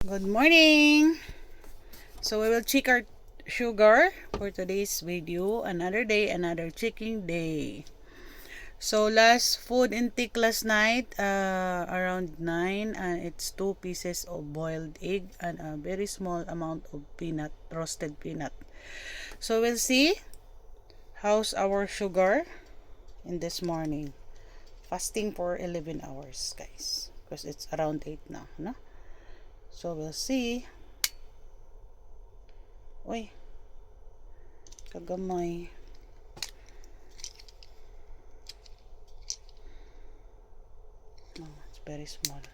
Good morning! So we will check our sugar for today's video. Another day, another checking day. So last food intake last night around 9, and it's 2 pieces of boiled egg and a very small amount of peanut, roasted peanut. So we'll see how's our sugar in this morning. Fasting for 11 hours, guys, because it's around 8 now, no? So we'll see. Uy, kagamay. Oh, it's very small.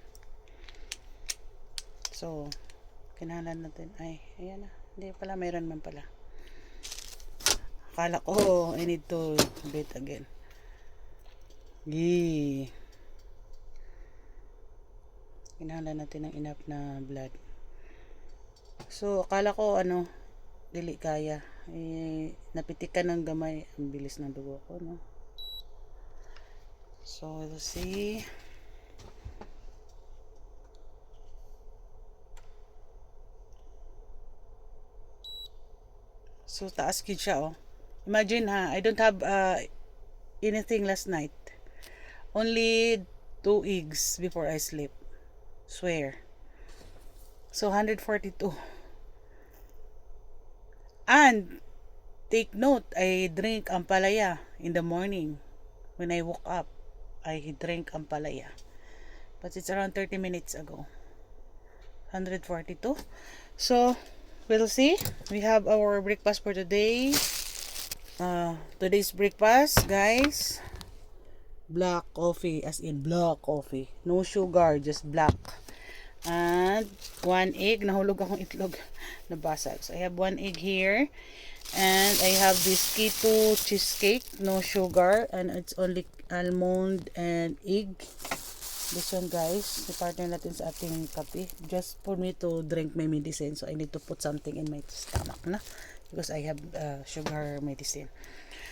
So, kinahalan natin. Ay, ayan na. Hindi pala, mayroon man pala. Akala ko, I need to beat again. Yee. Kinahalan natin ng enough na blood. So, akala ko, dili kaya. Napitikan ng gamay. Ang bilis ng dugo ko, no? So, we'll see. So, taas yun siya, oh. Imagine, I don't have anything last night. Only 2 eggs before I sleep. Swear. So, 142. And, take note, I drink ampalaya in the morning. When I woke up, I drank ampalaya. But it's around 30 minutes ago. 142. So, we'll see. We have our breakfast for today. Today's breakfast, guys. Black coffee, as in black coffee. No sugar, just black. And 1 egg. Nahulog akong itlog. Nabasag. So, I have 1 egg here. And I have this keto cheesecake. No sugar. And it's only almond and egg. This one, guys. I-partner natin sa ating kape. Just for me to drink my medicine. So, I need to put something in my stomach na. Because I have sugar medicine.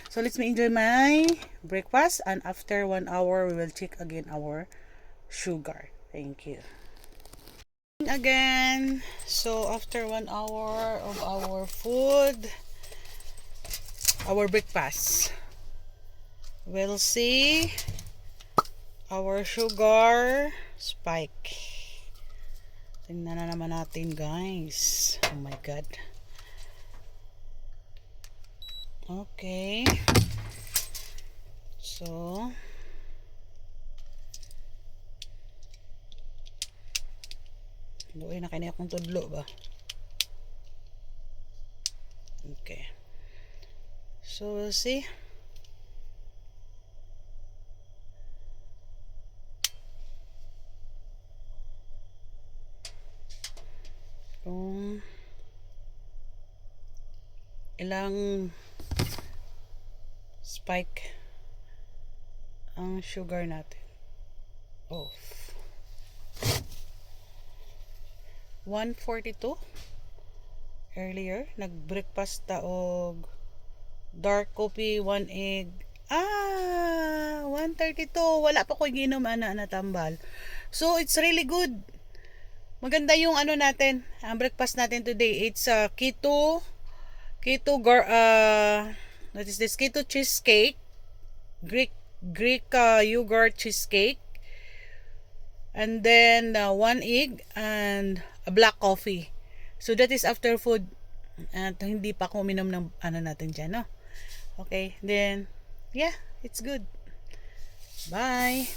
So, let's enjoy my breakfast. And after 1 hour, we will check again our sugar. Thank you. Again. So, after 1 hour of our food, our breakfast, we'll see our sugar spike. Tingnan na naman natin, guys. Oh my God. Okay. So, doon na kanya akong tudlo ba? Okay. So, we'll see. Kung ilang spike ang sugar natin. Oh. 142 earlier. Nag-breakfast taog dark coffee, 1 egg. 132. Wala pa ko ginom na tambal. So, it's really good. Maganda yung natin, ang breakfast natin today. It's keto what is this? Keto cheesecake, Greek yogurt cheesecake, and then 1 egg and a black coffee. So that is after food. At hindi pa ako uminom ng natin dyan, no? Okay, then yeah, it's good. Bye.